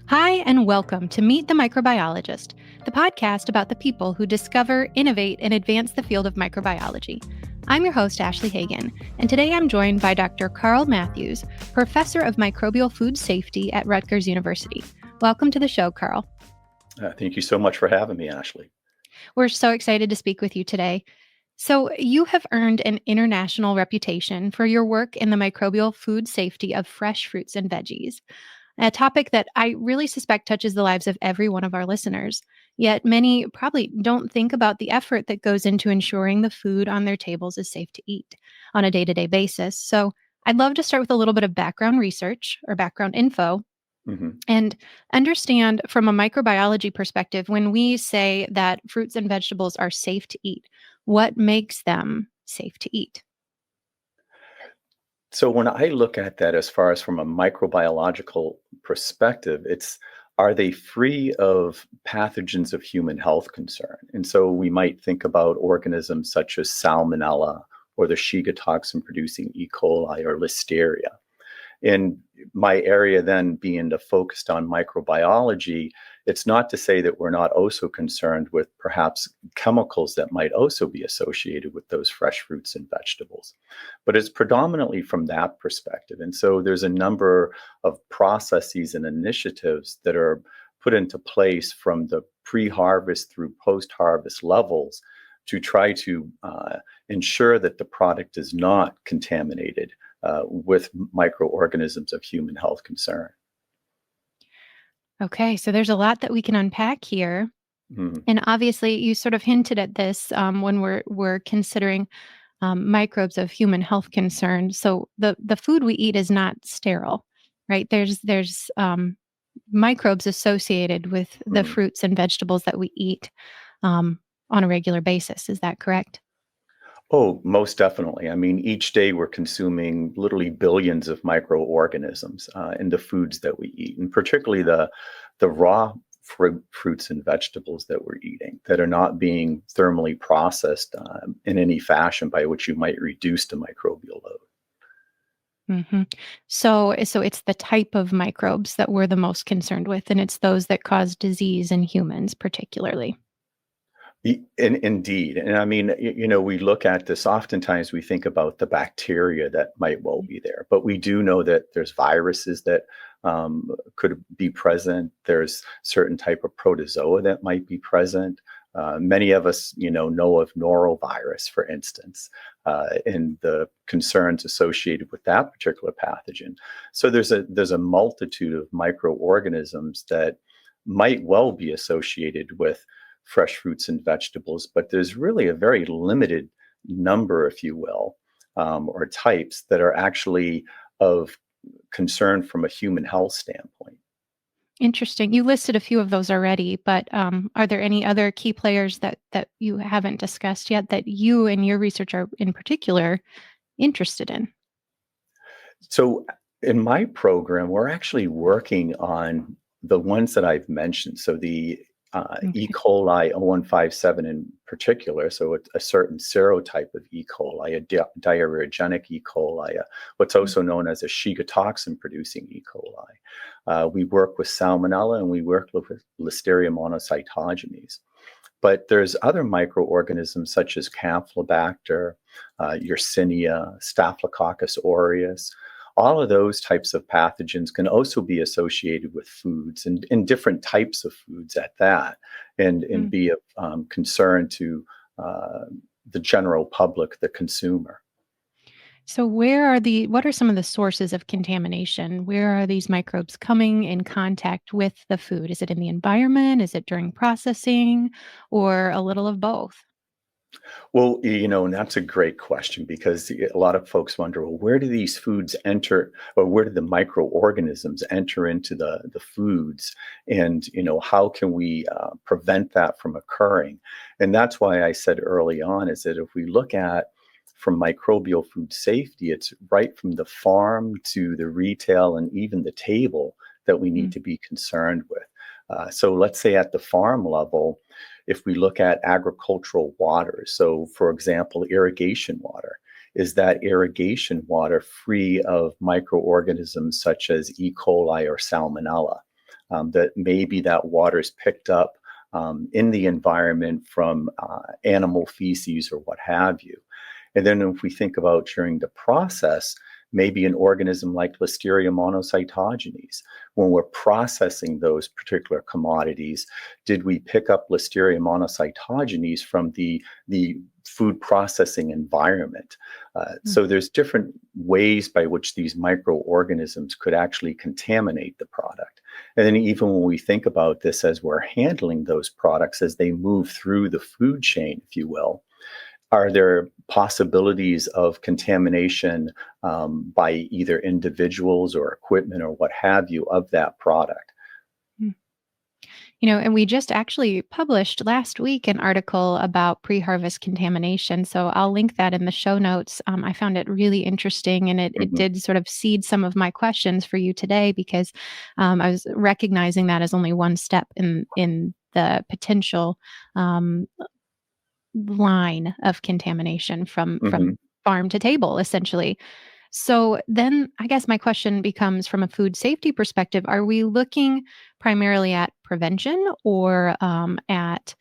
Hi, and welcome to Meet the Microbiologist, the podcast about the people who discover, innovate, and advance the field of microbiology. I'm your host, Ashley Hagan, and today I'm joined by Dr. Karl Matthews, professor of Microbial Food Safety at Rutgers University. Welcome to the show, Karl. Thank you so much for having me, Ashley. We're so excited to speak with you today. So, you have earned an international reputation for your work in the microbial food safety of fresh fruits and veggies, a topic that I really suspect touches the lives of every one of our listeners. Yet many probably don't think about the effort that goes into ensuring the food on their tables is safe to eat on a day-to-day basis. So, I'd love to start with a little bit of background research or background info hmm and understand from a microbiology perspective when we say that fruits and vegetables are safe to eat, what makes them safe to eat? So when I look at that as far as from a microbiological perspective, it's are they free of pathogens of human health concern? And so we might think about organisms such as Salmonella or the Shiga toxin producing E. coli or Listeria. In my area then being focused on microbiology, it's not to say that we're not also concerned with perhaps chemicals that might also be associated with those fresh fruits and vegetables. But it's predominantly from that perspective. And so there's a number of processes and initiatives that are put into place from the pre-harvest through post-harvest levels to try to ensure that the product is not contaminated with microorganisms of human health concern. Okay, so there's a lot that we can unpack here. Mhm. And obviously, you sort of hinted at this when we're considering microbes of human health concern. So the food we eat is not sterile, right? There's microbes associated with the Mhm. fruits and vegetables that we eat um, on a regular basis. Is that correct? Oh, most definitely. I mean, each day we're consuming literally billions of microorganisms in the foods that we eat, and particularly the raw fruits and vegetables that we're eating that are not being thermally processed in any fashion by which you might reduce the microbial load. hmm So it's the type of microbes that we're the most concerned with, and it's those that cause disease in humans, particularly. Indeed. And I mean, we look at this, oftentimes we think about the bacteria that might well be there, but we do know that there's viruses that could be present. There's certain type of protozoa that might be present. Many of us, know of norovirus, for instance, and the concerns associated with that particular pathogen. So there's a multitude of microorganisms that might well be associated with fresh fruits and vegetables, but there's really a very limited number, if you will, or types that are actually of concern from a human health standpoint. Interesting. You listed a few of those already, but are there any other key players that you haven't discussed yet that you and your research are in particular interested in? So in my program, we're actually working on the ones that I've mentioned. So the E. Okay. coli 0157 in particular, so a certain serotype of E. coli, a diarrheogenic E. coli, what's Mm. also known as a Shiga toxin producing E. coli. We work with Salmonella and we work with Listeria monocytogenes. But there's other microorganisms such as Campylobacter, Yersinia, Staphylococcus aureus. All of those types of pathogens can also be associated with foods and different types of foods at that, and Mm. be of concern to uh, the general public, the consumer. So what are some of the sources of contamination? Where are these microbes coming in contact with the food? Is it in the environment? Is it during processing or a little of both? Well, and that's a great question because a lot of folks wonder, well, where do these foods enter, or where do the microorganisms enter into the foods, and how can we prevent that from occurring? And that's why I said early on is that if we look at from microbial food safety, it's right from the farm to the retail and even the table that we need Mm. to be concerned with. So let's say at the farm level, if we look at agricultural water, so for example, irrigation water, is that irrigation water free of microorganisms such as E. coli or Salmonella? that maybe that water is picked up in the environment from animal feces or what have you. And then if we think about during the process, maybe an organism like Listeria monocytogenes, when we're processing those particular commodities, did we pick up Listeria monocytogenes from the food processing environment? So there's different ways by which these microorganisms could actually contaminate the product. And then even when we think about this as we're handling those products as they move through the food chain, if you will, are there possibilities of contamination by either individuals or equipment or what have you of that product? And we just actually published last week an article about pre-harvest contamination. So I'll link that in the show notes. I found it really interesting, and it Mhm. did sort of seed some of my questions for you today because I was recognizing that as only one step in the potential um, line of contamination from Mhm. farm to table, essentially. So then I guess my question becomes from a food safety perspective, are we looking primarily at prevention or at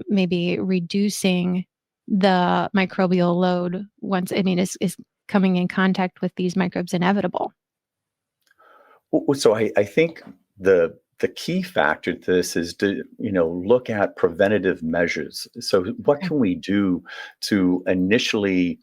maybe reducing the microbial load once, is coming in contact with these microbes inevitable? So I think the key factor to this is to look at preventative measures. So what Okay. can we do to initially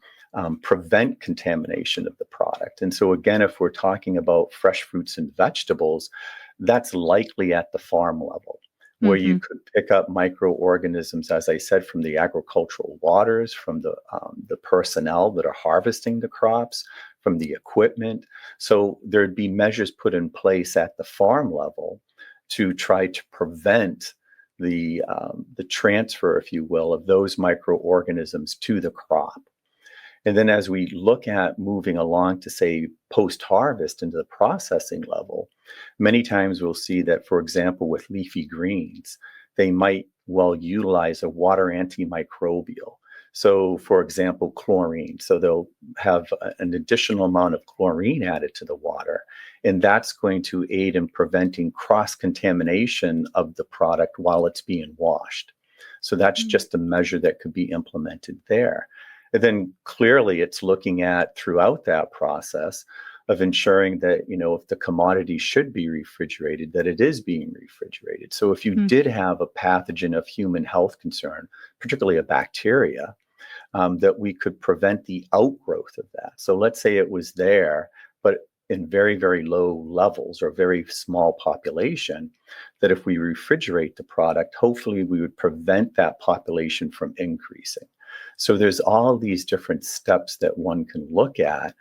prevent contamination of the product? And so again, if we're talking about fresh fruits and vegetables, that's likely at the farm level, where you Hmm. could pick up microorganisms, as I said, from the agricultural waters, from the personnel that are harvesting the crops, from the equipment. So there'd be measures put in place at the farm level to try to prevent the transfer, if you will, of those microorganisms to the crop. And then as we look at moving along to say post-harvest into the processing level, many times we'll see that, for example, with leafy greens, they might well utilize a water antimicrobial. So, for example, chlorine. So they'll have an additional amount of chlorine added to the water, and that's going to aid in preventing cross-contamination of the product while it's being washed. So that's just a measure that could be implemented there. And then clearly it's looking at throughout that process of ensuring that, if the commodity should be refrigerated, that it is being refrigerated. So if you did have a pathogen of human health concern, particularly a bacteria, that we could prevent the outgrowth of that. So let's say it was there, but in very, very low levels or very small population, that if we refrigerate the product, hopefully we would prevent that population from increasing. So there's all these different steps that one can look at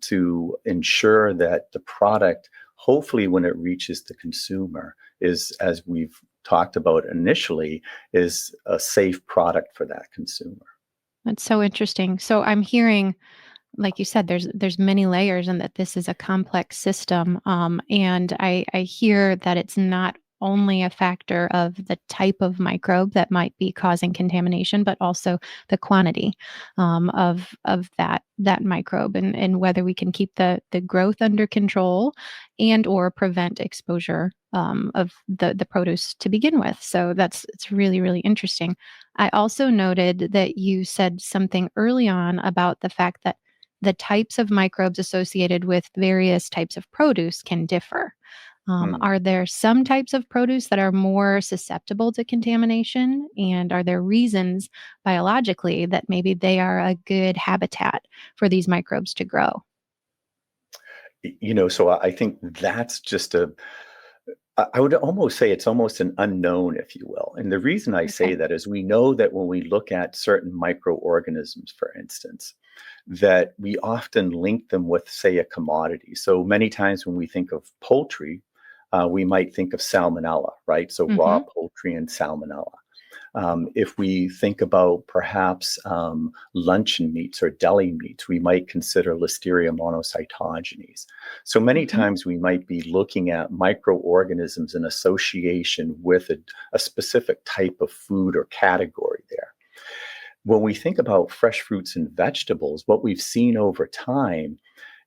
to ensure that the product, hopefully when it reaches the consumer, is, as we've talked about initially, is a safe product for that consumer. That's so interesting. So I'm hearing, like you said, there's many layers, and that this is a complex system. And I hear that it's not only a factor of the type of microbe that might be causing contamination, but also the quantity of that microbe, and whether we can keep the growth under control and or prevent exposure of the produce to begin with. So it's really, really interesting. I also noted that you said something early on about the fact that the types of microbes associated with various types of produce can differ. Hmm. Are there some types of produce that are more susceptible to contamination? And are there reasons biologically that maybe they are a good habitat for these microbes to grow? So I think that's just I would almost say it's almost an unknown, if you will. And the reason I say Okay. that is we know that when we look at certain microorganisms, for instance, that we often link them with, say, a commodity. So many times when we think of poultry, we might think of salmonella, right? So raw Hmm. poultry and salmonella. If we think about perhaps luncheon meats or deli meats, we might consider Listeria monocytogenes. So many Hmm. times we might be looking at microorganisms in association with a specific type of food or category there. When we think about fresh fruits and vegetables, what we've seen over time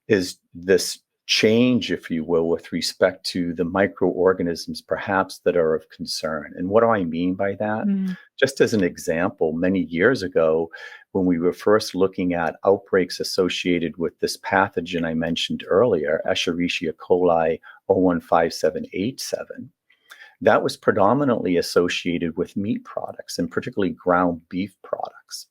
is this change, if you will, with respect to the microorganisms perhaps that are of concern. And what do I mean by that? Mm, Just as an example, many years ago, when we were first looking at outbreaks associated with this pathogen I mentioned earlier, Escherichia coli 015787, that was predominantly associated with meat products and particularly ground beef products.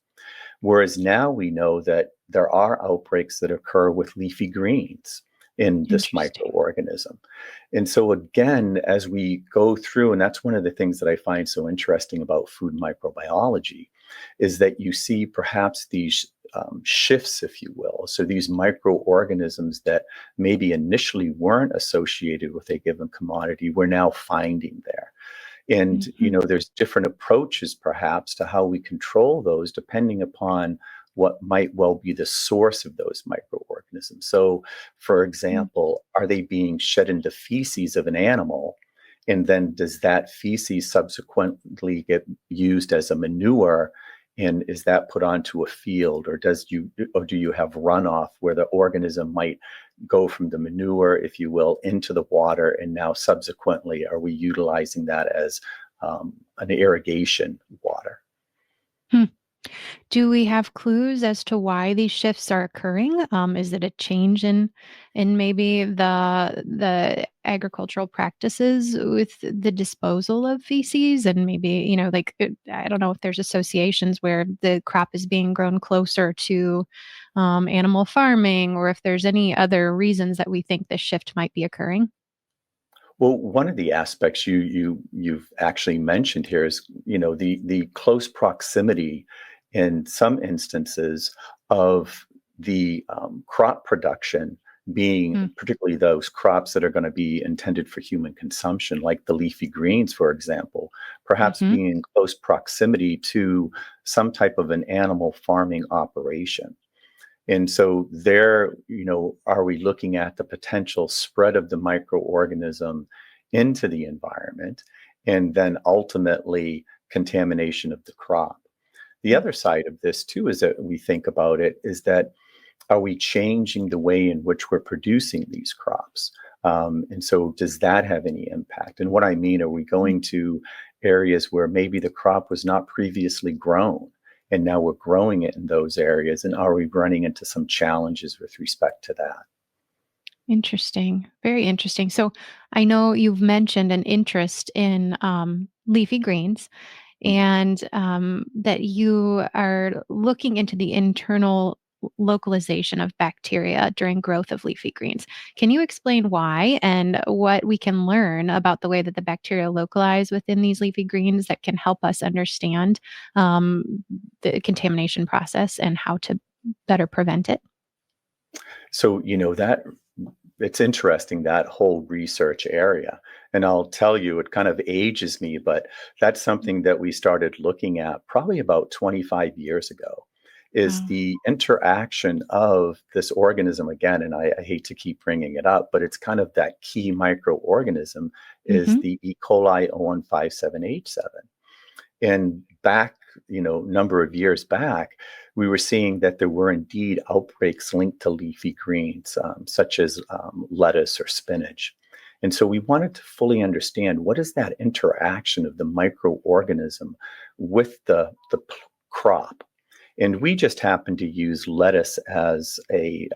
Whereas now we know that there are outbreaks that occur with leafy greens in this interesting. microorganism. And so, again, as we go through, and that's one of the things that I find so interesting about food microbiology, is that you see perhaps these shifts, if you will. So, these microorganisms that maybe initially weren't associated with a given commodity, we're now finding there. And, Mhm. there's different approaches perhaps to how we control those depending upon what might well be the source of those microorganisms. So, for Mm. example, are they being shed into feces of an animal? And then does that feces subsequently get used as a manure? And is that put onto a field, or do you have runoff where the organism might go from the manure, if you will, into the water, and now subsequently are we utilizing that as an irrigation water? Hmm. Do we have clues as to why these shifts are occurring? Is it a change in maybe the agricultural practices with the disposal of feces, and maybe I don't know if there's associations where the crop is being grown closer to animal farming, or if there's any other reasons that we think this shift might be occurring. Well, one of the aspects you've actually mentioned here is, the close proximity in some instances of the crop production being Mm, particularly those crops that are going to be intended for human consumption, like the leafy greens, for example, perhaps mhm. being in close proximity to some type of an animal farming operation. And so there, are we looking at the potential spread of the microorganism into the environment and then ultimately contamination of the crop? The Mm. other side of this too is that we think about it is that are we changing the way in which we're producing these crops? And so does that have any impact? And what I mean, are we Mm. going to areas where maybe the crop was not previously grown and now we're growing it in those areas? And are we running into some challenges with respect to that? Interesting. Very interesting. So I know you've mentioned an interest in leafy greens, Mhm. and that you are looking into the internal localization of bacteria during growth of leafy greens. Can you explain why and what we can learn about the way that the bacteria localize within these leafy greens that can help us understand the contamination process and how to better prevent it? So, that it's interesting, that whole research area. And I'll tell you, it kind of ages me, but that's something that we started looking at probably about 25 years ago, is Wow. the interaction of this organism again. And I hate to keep bringing it up, but it's kind of that key microorganism is Hmm. the E. coli 015787. And back, number of years back, we were seeing that there were indeed outbreaks linked to leafy greens, such as lettuce or spinach. And so we wanted to fully understand what is that interaction of the microorganism with the crop. And we just happened to use lettuce as an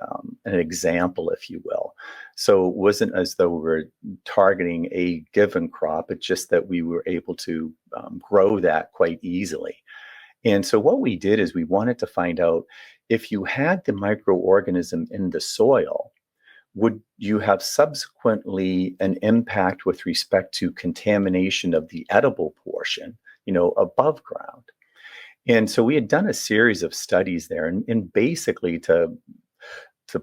example, if you will. So it wasn't as though we were targeting a given crop, it's just that we were able to grow that quite easily. And so what we did is we wanted to find out if you had the microorganism in the soil, would you have subsequently an impact with respect to contamination of the edible portion, above ground? And so we had done a series of studies there, and basically to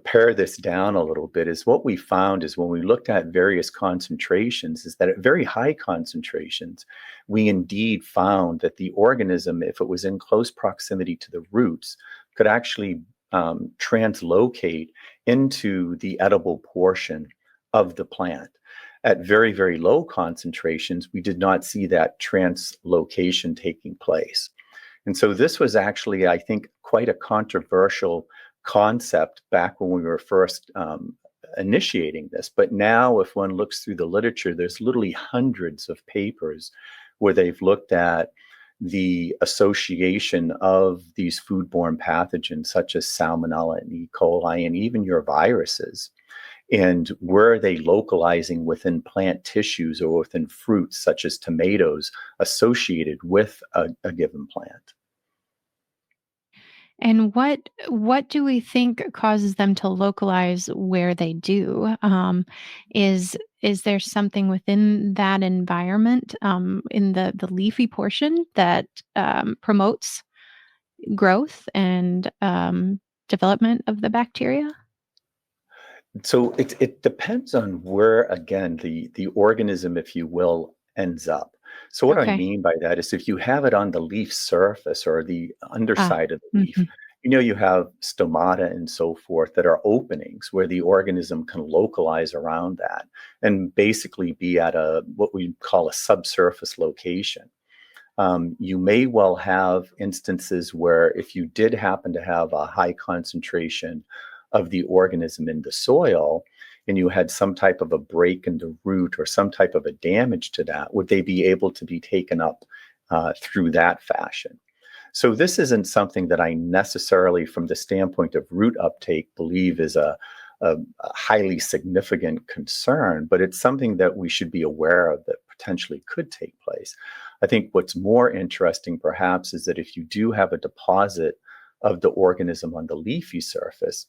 pare this down a little bit is what we found is when we looked at various concentrations is that at very high concentrations, we indeed found that the organism, if it was in close proximity to the roots, could actually translocate into the edible portion of the plant. At very, very low concentrations, we did not see that translocation taking place. And so this was actually, I think, quite a controversial concept back when we were first initiating this. But now, if one looks through the literature, there's literally hundreds of papers where they've looked at the association of these foodborne pathogens, such as Salmonella and E. coli, and even your viruses. And where are they localizing within plant tissues or within fruits, such as tomatoes, associated with a given plant? And what do we think causes them to localize where they do? Is there something within that environment, in the leafy portion that promotes growth and development of the bacteria? So it depends on where, again, the organism, if you will, ends up. So what I Okay. mean by that is if you have it on the leaf surface or the Ah. underside of the leaf, Mhm. you have stomata and so forth that are openings where the organism can localize around that and basically be at a what we call a subsurface location. You may well have instances where if you did happen to have a high concentration of the organism in the soil and you had some type of a break in the root or some type of a damage to that, would they be able to be taken up through that fashion? So this isn't something that I necessarily, from the standpoint of root uptake, believe is a highly significant concern, but it's something that we should be aware of that potentially could take place. I think what's more interesting, perhaps, is that if you do have a deposit of the organism on the leafy surface,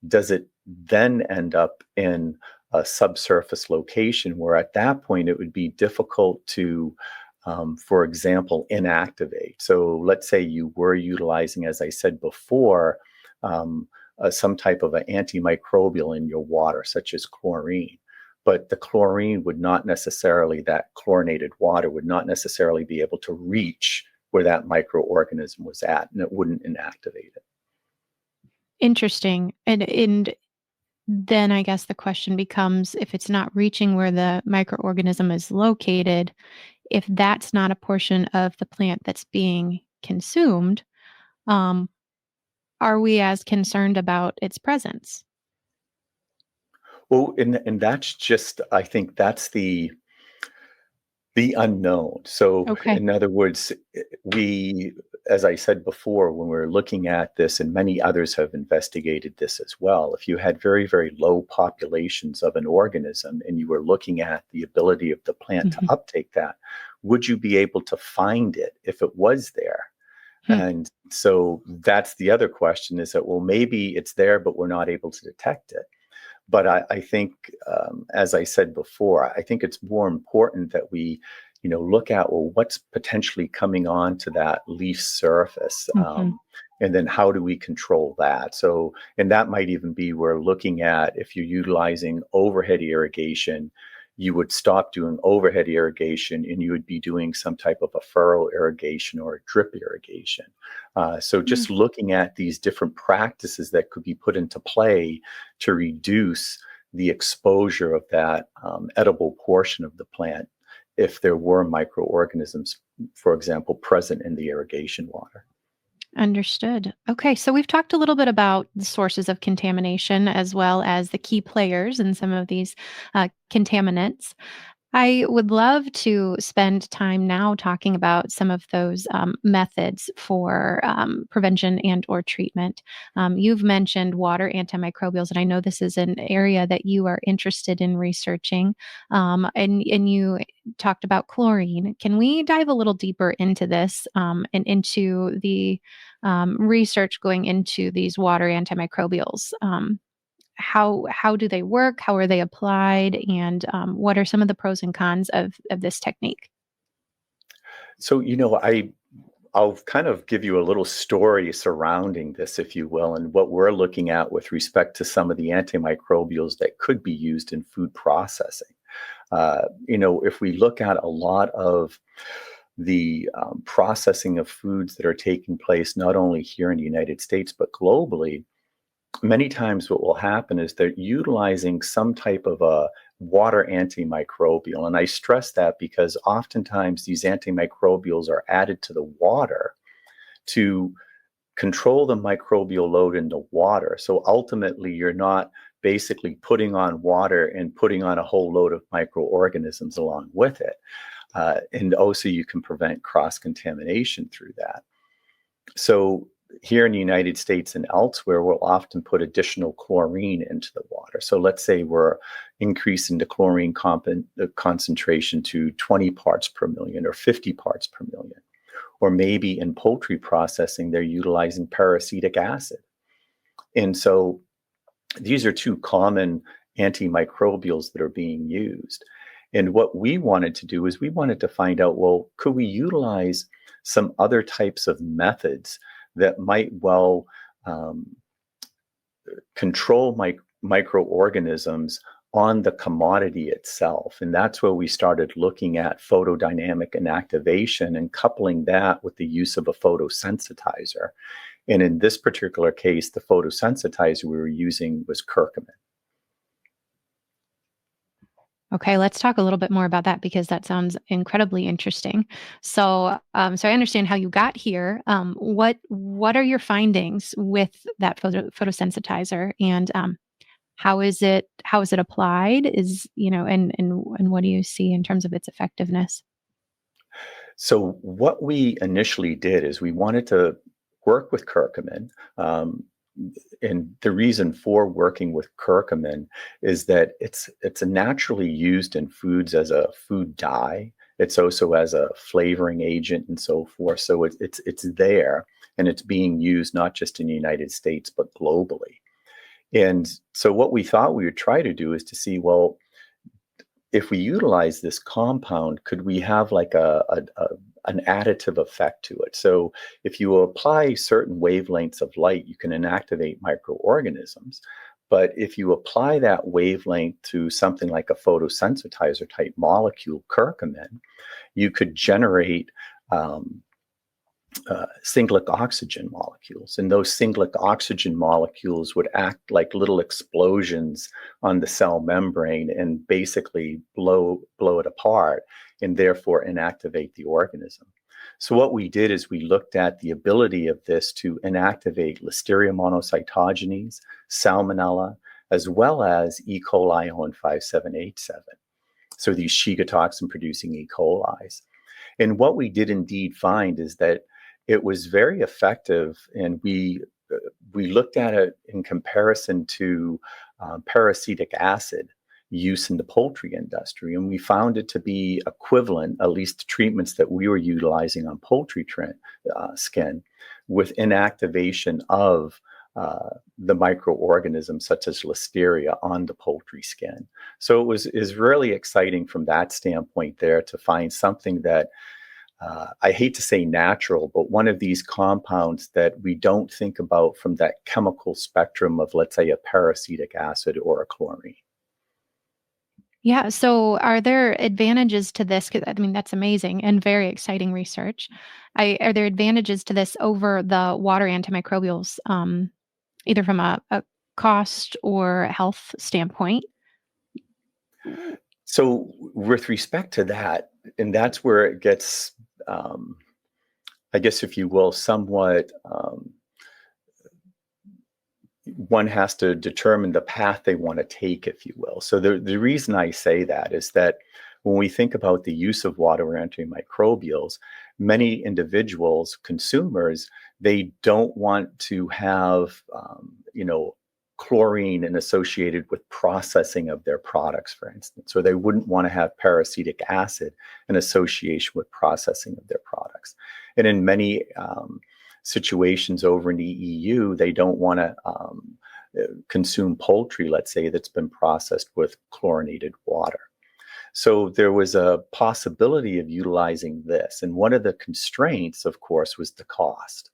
does it then end up in a subsurface location where at that point it would be difficult to, for example, inactivate? So let's say you were utilizing, as I said before, some type of an antimicrobial in your water, such as chlorine. But the chlorine would not necessarily, that chlorinated water would not necessarily be able to reach where that microorganism was at, and it wouldn't inactivate it. Interesting. And then I guess the question becomes, if it's not reaching where the microorganism is located, if that's not a portion of the plant that's being consumed, um, are we as concerned about its presence? Well, and that's just, I think that's the unknown. So, Okay. in other words, we, as I said before, when we're looking at this, and many others have investigated this as well, if you had very, very low populations of an organism and you were looking at the ability of the plant to Mhm. uptake that, would you be able to find it if it was there? Hmm. And so that's the other question, is that, well, maybe it's there, but we're not able to detect it. But I think, as I said before, I think it's more important that we, look at, well, what's potentially coming on to that leaf surface, Mhm. and then how do we control that? So, and that might even be we're looking at, if you're utilizing overhead irrigation, you would stop doing overhead irrigation and you would be doing some type of a furrow irrigation or a drip irrigation. So Mm. just looking at these different practices that could be put into play to reduce the exposure of that edible portion of the plant if there were microorganisms, for example, present in the irrigation water. Understood. Okay, so we've talked a little bit about the sources of contamination as well as the key players in some of these contaminants. I would love to spend time now talking about some of those methods for prevention and or treatment. You've mentioned water antimicrobials, and I know this is an area that you are interested in researching. And you talked about chlorine. Can we dive a little deeper into this and into the research going into these water antimicrobials? How do they work? How are they applied? And what are some of the pros and cons of this technique? So, I'll kind of give you a little story surrounding this, if you will, and what we're looking at with respect to some of the antimicrobials that could be used in food processing. If we look at a lot of the processing of foods that are taking place, not only here in the United States, but globally, many times what will happen is they're utilizing some type of a water antimicrobial. And I stress that because oftentimes these antimicrobials are added to the water to control the microbial load in the water. So ultimately, you're not basically putting on water and putting on a whole load of microorganisms along with it. And also you can prevent cross-contamination through that. So here in the United States and elsewhere, we'll often put additional chlorine into the water. So let's say we're increasing the chlorine concentration to 20 parts per million or 50 parts per million. Or maybe in poultry processing, they're utilizing peracetic acid. And so these are two common antimicrobials that are being used. And what we wanted to do is we wanted to find out, well, could we utilize some other types of methods that might well control microorganisms on the commodity itself. And that's where we started looking at photodynamic inactivation and coupling that with the use of a photosensitizer. And in this particular case, the photosensitizer we were using was curcumin. Okay, let's talk a little bit more about that because that sounds incredibly interesting. So, so I understand how you got here. What are your findings with that photosensitizer, and how is it applied? And what do you see in terms of its effectiveness? So what we initially did is we wanted to work with curcumin. And the reason for working with curcumin is that it's naturally used in foods as a food dye. It's also as a flavoring agent and so forth. So it's there, and it's being used not just in the United States but globally. And so what we thought we would try to do is to see, well, if we utilize this compound, could we have like an additive effect to it? So if you apply certain wavelengths of light, you can inactivate microorganisms. But if you apply that wavelength to something like a photosensitizer type molecule, curcumin, you could generate singlet oxygen molecules. And those singlet oxygen molecules would act like little explosions on the cell membrane and basically blow it apart and therefore inactivate the organism. So what we did is we looked at the ability of this to inactivate Listeria monocytogenes, Salmonella, as well as E. coli O5787. So these Shiga toxin producing E. coli's. And what we did indeed find is that it was very effective, and we looked at it in comparison to peracetic acid use in the poultry industry, and we found it to be equivalent, at least to treatments that we were utilizing on poultry skin, with inactivation of the microorganisms such as Listeria on the poultry skin. So is really exciting from that standpoint there to find something that I hate to say natural, but one of these compounds that we don't think about from that chemical spectrum of, let's say, a peracetic acid or a chlorine. Yeah. So, are there advantages to this? 'Cause, I mean, that's amazing and very exciting research. Are there advantages to this over the water antimicrobials, either from a cost or health standpoint? So, with respect to that, and that's where it gets, I guess, if you will, somewhat. One has to determine the path they want to take, if you will. So the reason I say that is that when we think about the use of water antimicrobials, many individuals, consumers, they don't want to have, chlorine and associated with processing of their products, for instance, or they wouldn't want to have peracetic acid in association with processing of their products. And in many situations over in the EU, they don't want to consume poultry, let's say, that's been processed with chlorinated water. So there was a possibility of utilizing this. And one of the constraints, of course, was the cost.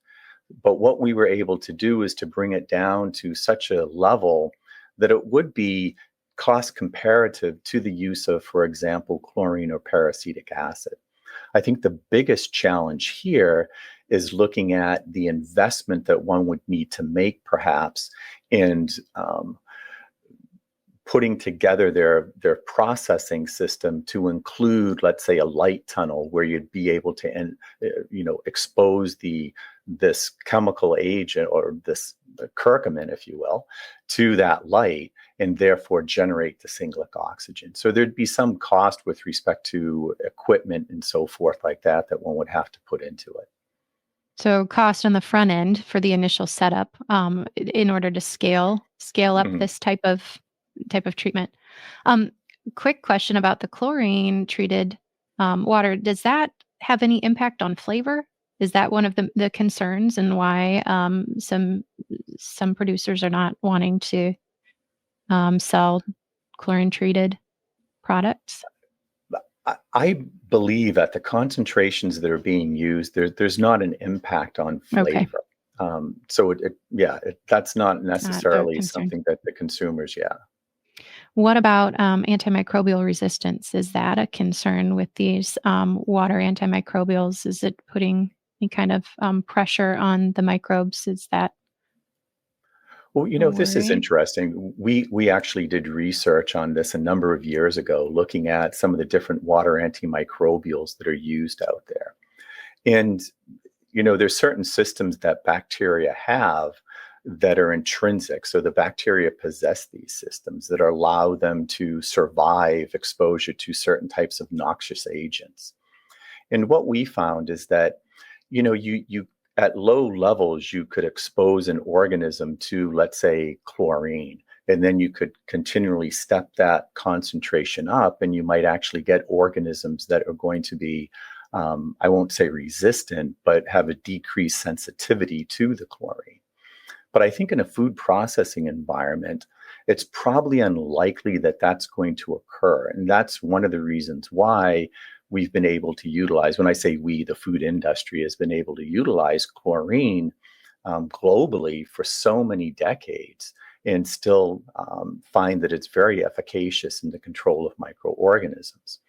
But what we were able to do is to bring it down to such a level that it would be cost comparative to the use of, for example, chlorine or peracetic acid. I think the biggest challenge here is looking at the investment that one would need to make, perhaps, and putting together their processing system to include, let's say, a light tunnel where you'd be able to, expose this chemical agent or this curcumin, if you will, to that light, and therefore generate the singlic oxygen. So there'd be some cost with respect to equipment and so forth like that one would have to put into it. So cost on the front end for the initial setup, in order to scale up Mhm. this type of treatment. Um, Quick question about the chlorine treated water. Does that have any impact on flavor? Is that one of the concerns and why some producers are not wanting to sell chlorine treated products? I believe at the concentrations that are being used, there's not an impact on Okay, flavor. So that's not it's not a necessarily concern. something that the consumers, yeah. What about antimicrobial resistance? Is that a concern with these water antimicrobials? Is it putting any kind of pressure on the microbes? Is that Well, a this is worry? interesting. We actually did research on this a number of years ago, looking at some of the different water antimicrobials that are used out there. And there's certain systems that bacteria have that are intrinsic. So the bacteria possess these systems that allow them to survive exposure to certain types of noxious agents. And what we found is that, you at low levels, you could expose an organism to, let's say, chlorine, and then you could continually step that concentration up, and you might actually get organisms that are going to be, I won't say resistant, but have a decreased sensitivity to the chlorine. But I think in a food processing environment, it's probably unlikely that that's going to occur. And that's one of the reasons why we've been able to utilize, when I say we, the food industry has been able to utilize chlorine globally for so many decades and still find that it's very efficacious in the control of microorganisms.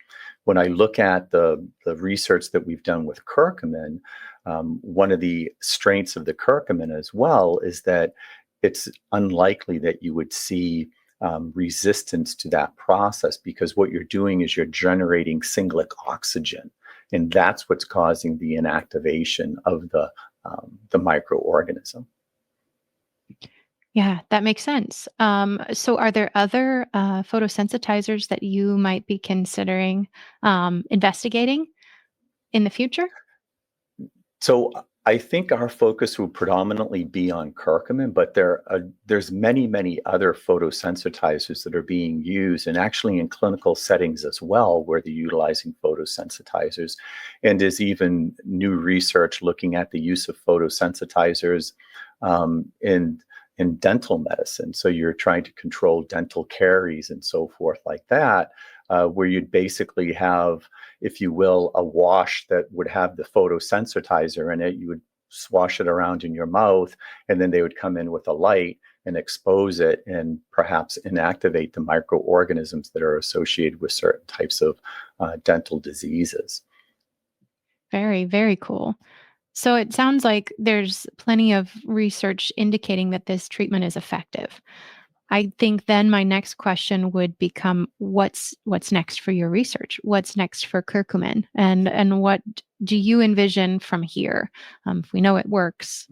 When I look at the research that we've done with curcumin, one of the strengths of the curcumin as well is that it's unlikely that you would see resistance to that process, because what you're doing is you're generating singlic oxygen, and that's what's causing the inactivation of the microorganism. Yeah, that makes sense. So, are there other photosensitizers that you might be considering investigating in the future? So I think our focus will predominantly be on curcumin, but there's many, many other photosensitizers that are being used, and actually in clinical settings as well, where they're utilizing photosensitizers. And there's even new research looking at the use of photosensitizers in dental medicine. So you're trying to control dental caries and so forth like that, where you'd basically have, if you will, a wash that would have the photosensitizer in it. You would swash it around in your mouth, and then they would come in with a light and expose it and perhaps inactivate the microorganisms that are associated with certain types of dental diseases. Very, very cool. So it sounds like there's plenty of research indicating that this treatment is effective. I think then my next question would become what's next for your research? What's next for curcumin? And what do you envision from here? If we know it works,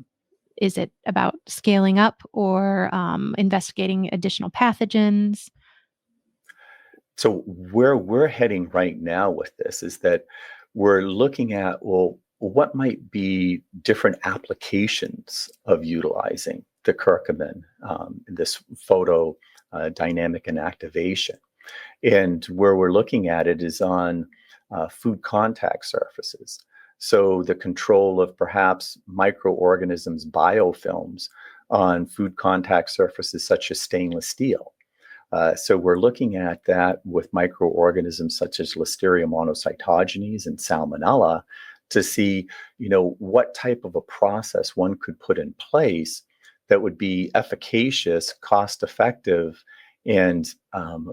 is it about scaling up or investigating additional pathogens? So where we're heading right now with this is that we're looking at, well, what might be different applications of utilizing the curcumin, this photo dynamic inactivation. And where we're looking at it is on food contact surfaces. So the control of perhaps microorganisms, biofilms on food contact surfaces such as stainless steel. So we're looking at that with microorganisms such as Listeria monocytogenes and Salmonella to see, what type of a process one could put in place that would be efficacious, cost effective, and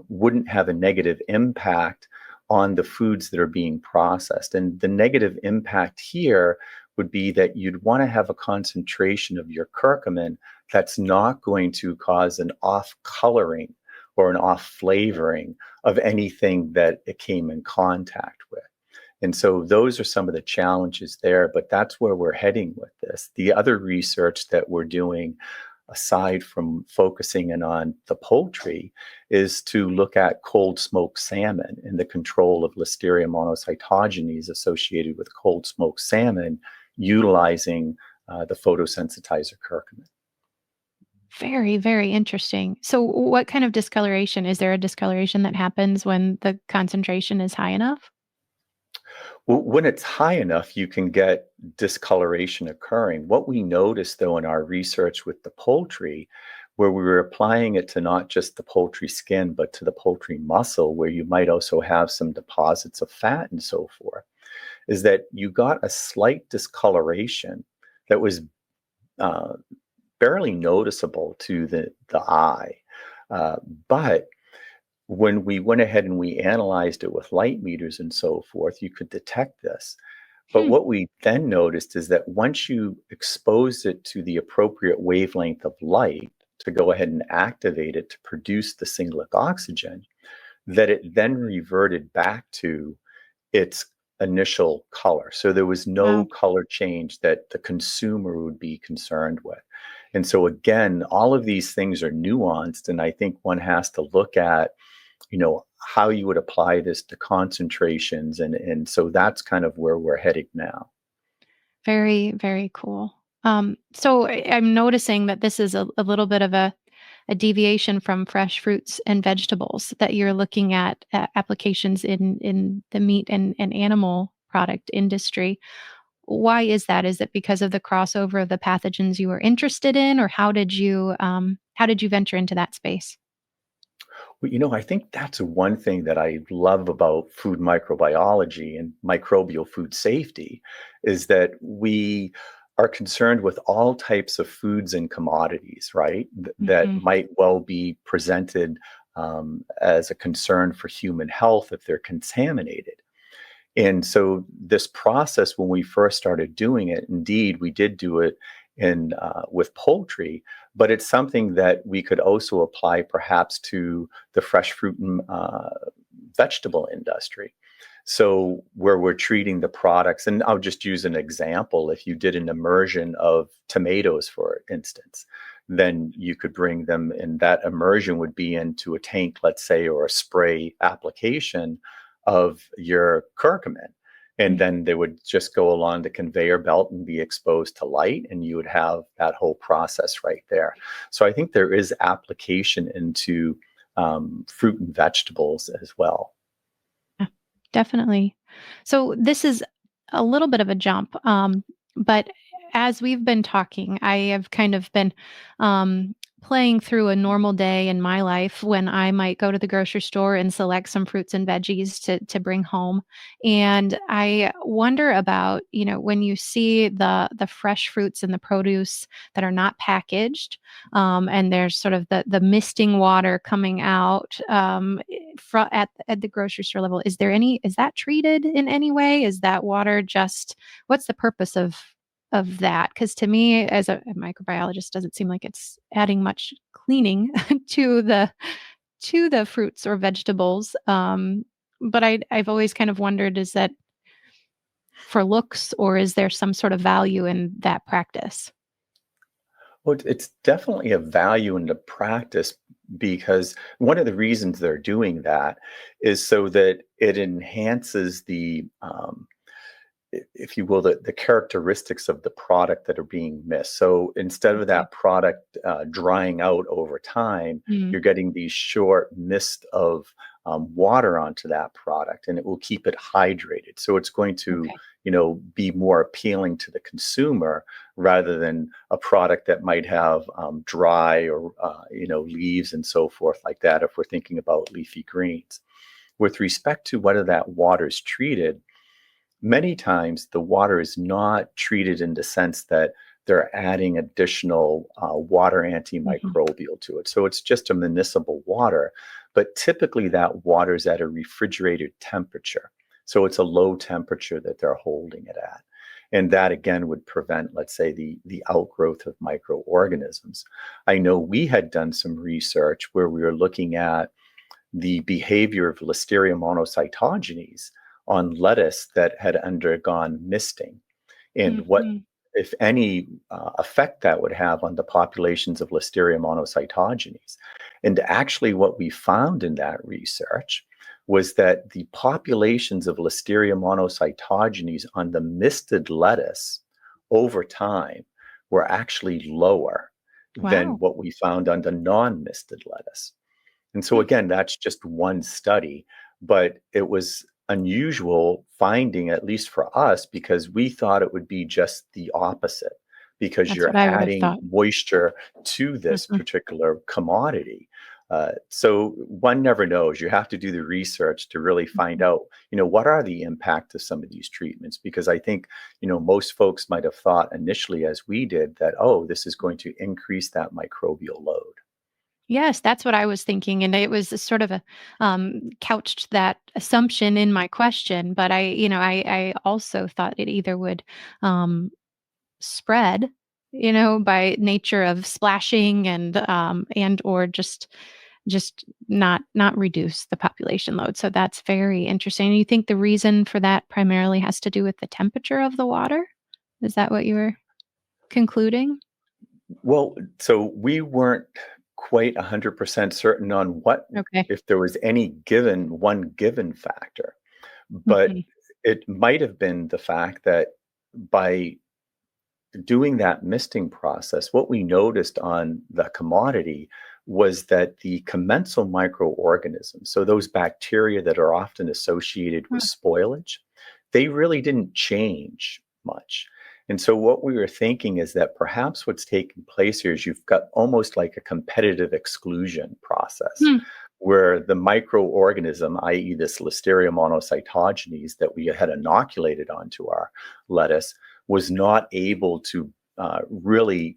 wouldn't have a negative impact on the foods that are being processed. And the negative impact here would be that you'd want to have a concentration of your curcumin that's not going to cause an off coloring or an off flavoring of anything that it came in contact with. And so those are some of the challenges there, but that's where we're heading with this. The other research that we're doing aside from focusing in on the poultry, is to look at cold smoked salmon and the control of Listeria monocytogenes associated with cold smoked salmon utilizing the photosensitizer curcumin. Very, very interesting. So, what kind of discoloration? Is there a discoloration that happens when the concentration is high enough? Well, when it's high enough, you can get discoloration occurring. What we noticed, though, in our research with the poultry, where we were applying it to not just the poultry skin, but to the poultry muscle, where you might also have some deposits of fat and so forth, is that you got a slight discoloration that was uh, barely noticeable to the eye. Uh, but when we went ahead and we analyzed it with light meters and so forth, you could detect this. But Hmm. what we then noticed is that once you expose it to the appropriate wavelength of light to go ahead and activate it to produce the singlet oxygen, that it then reverted back to its initial color. So there was no Wow. color change that the consumer would be concerned with. And so again, all of these things are nuanced, and I think one has to look at, how you would apply this to concentrations, and so that's kind of where we're heading now. Very, very cool. So I'm noticing that this is a little bit of a deviation from fresh fruits and vegetables that you're looking at applications in the meat and animal product industry. Why is that? Is it because of the crossover of the pathogens you were interested in, or how did you venture into that space? Well, I think that's one thing that I love about food microbiology and microbial food safety is that we are concerned with all types of foods and commodities, right? That Hmm. might well be presented as a concern for human health if they're contaminated. And so this process, when we first started doing it, indeed, we did do it in with poultry, but it's something that we could also apply perhaps to the fresh fruit and vegetable industry. So where we're treating the products, and I'll just use an example. If you did an immersion of tomatoes, for instance, then you could bring them, and that immersion would be into a tank, let's say, or a spray application of your curcumin. And then they would just go along the conveyor belt and be exposed to light, and you would have that whole process right there. So I think there is application into fruit and vegetables as well. Yeah, definitely. So this is a little bit of a jump, but as we've been talking, I have kind of been um, playing through a normal day in my life when I might go to the grocery store and select some fruits and veggies to bring home, and I wonder about when you see the fresh fruits and the produce that are not packaged, and there's sort of the misting water coming out at the grocery store level. Is that treated in any way? Is that water just what's the purpose of that? Because to me, as a microbiologist, doesn't seem like it's adding much cleaning to the fruits or vegetables. But I've always kind of wondered, is that for looks, or is there some sort of value in that practice? Well, it's definitely a value in the practice because one of the reasons they're doing that is so that it enhances if you will, the characteristics of the product that are being missed. So instead of Okay. that product drying out over time, Mm, you're getting these short mist of water onto that product, and it will keep it hydrated. So it's going to, okay. be more appealing to the consumer rather than a product that might have dry or leaves and so forth like that. If we're thinking about leafy greens, with respect to whether that water is treated, many times the water is not treated in the sense that they're adding additional water Mhm. antimicrobial to it. So it's just a municipal water, but typically that water is at a refrigerated temperature. So it's a low temperature that they're holding it at. And that again would prevent, let's say, the outgrowth of microorganisms. I know we had done some research where we were looking at the behavior of Listeria monocytogenes on lettuce that had undergone misting. And what Mhm. if any, effect that would have on the populations of Listeria monocytogenes. And actually, what we found in that research was that the populations of Listeria monocytogenes on the misted lettuce over time were actually lower than Wow. what we found on the non-misted lettuce. And so Hmm. again, that's just one study, but it was unusual finding, at least for us, because we thought it would be just the opposite, because That's you're what I would have adding thought. moisture to this Mhm. particular commodity. So one never knows. You have to do the research to really find Mhm. out, what are the impact of some of these treatments? Because I think, most folks might have thought initially, as we did, that, oh, this is going to increase that microbial load. Yes, that's what I was thinking, and it was a sort of a couched that assumption in my question. But I also thought it either would um, spread, by nature of splashing and or just not reduce the population load. So that's very interesting. You think the reason for that primarily has to do with the temperature of the water? Is that what you were concluding? Well, so we weren't quite 100% certain on what, Okay. if there was any one given factor, but Mhm. it might have been the fact that by doing that misting process, what we noticed on the commodity was that the commensal microorganisms, so those bacteria that are often associated with Huh. spoilage, they really didn't change much. And so, what we were thinking is that perhaps what's taking place here is you've got almost like a competitive exclusion process Hmm. where the microorganism, i.e., this Listeria monocytogenes that we had inoculated onto our lettuce, was not able to really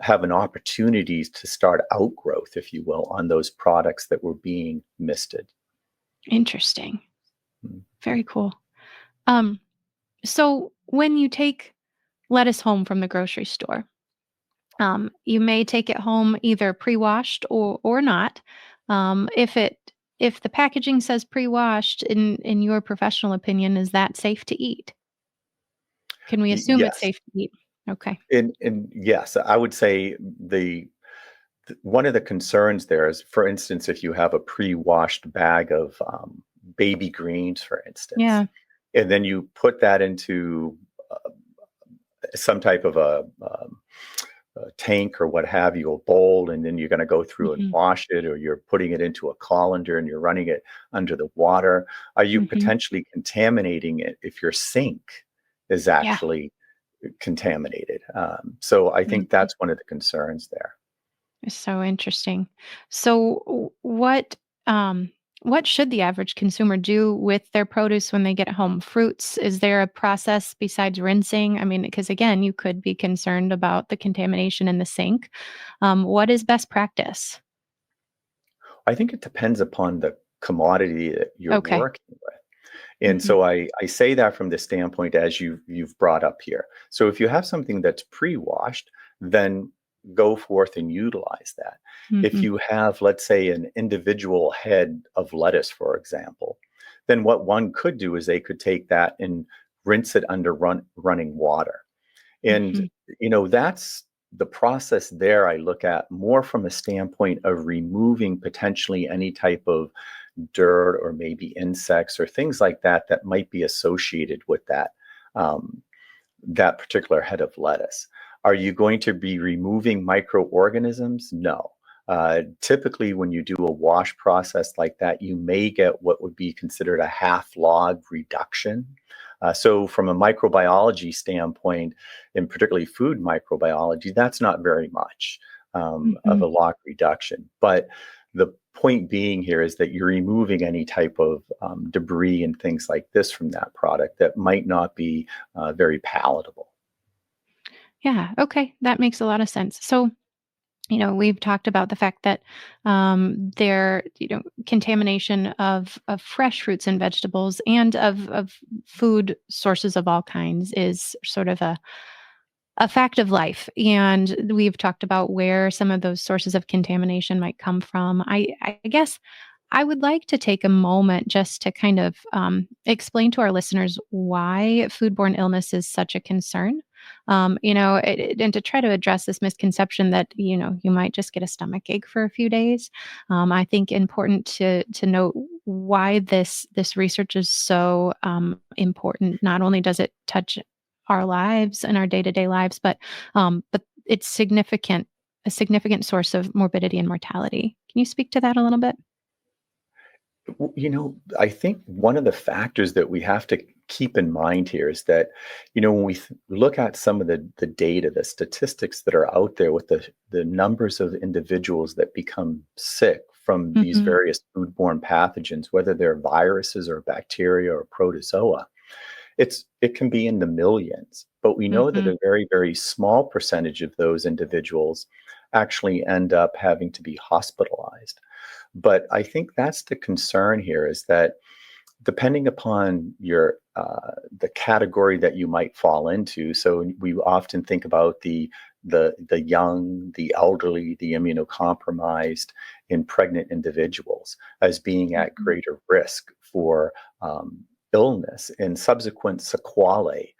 have an opportunity to start outgrowth, if you will, on those products that were being misted. Interesting. Mm. Very cool. Um, so when you take lettuce home from the grocery store, you may take it home either pre-washed or not. If the packaging says pre-washed, in your professional opinion, is that safe to eat? Can we assume it's Yes, safe to eat? Okay. and yes, I would say one of the concerns there is, for instance, if you have a pre-washed bag of baby greens, for instance, Yeah. and then you put that into some type of a tank or what have you, a bowl, and then you're going to go through and Hmm. wash it, or you're putting it into a colander and you're running it under the water. Are you Hmm. potentially contaminating it if your sink is Yeah. actually contaminated? So I think Mhm. that's one of the concerns there. It's so interesting. So, what should the average consumer do with their produce when they get home? Fruits, is there a process besides rinsing? I mean, because again, you could be concerned about the contamination in the sink. What is best practice? I think it depends upon the commodity that you're Okay. working with. And Hmm. so I say that from the standpoint, as you've brought up here. So if you have something that's pre-washed, then go forth and utilize that. If Hmm. you have, let's say, an individual head of lettuce, for example, then what one could do is they could take that and rinse it under running water. And, Hmm. that's the process there. I look at more from a standpoint of removing potentially any type of dirt or maybe insects or things like that that might be associated with um, that particular head of lettuce. Are you going to be removing microorganisms? No. Typically, when you do a wash process like that, you may get what would be considered a half log reduction. So, from a microbiology standpoint, and particularly food microbiology, that's not very much of Hmm. a log reduction. But the point being here is that you're removing any type of debris and things like this from that product that might not be very palatable. Yeah. Okay. That makes a lot of sense. So, we've talked about the fact that contamination of fresh fruits and vegetables and of food sources of all kinds is sort of a fact of life. And we've talked about where some of those sources of contamination might come from. I guess I would like to take a moment just to kind of explain to our listeners why foodborne illness is such a concern. And to try to address this misconception that, you might just get a stomach ache for a few days. I think important to note why this research is so important. Not only does it touch our lives and our day-to-day lives, but it's a significant source of morbidity and mortality. Can you speak to that a little bit? I think one of the factors that we have to keep in mind here is that, when we look at some of the data, the statistics that are out there with the numbers of individuals that become sick from these Hmm. various foodborne pathogens, whether they're viruses or bacteria or protozoa, it can be in the millions. But we know that Hmm. a very, very small percentage of those individuals actually end up having to be hospitalized. But I think that's the concern here is that depending upon your the category that you might fall into, so we often think about the young, the elderly, the immunocompromised, and pregnant individuals as being at Hmm. greater risk for illness and subsequent sequelae.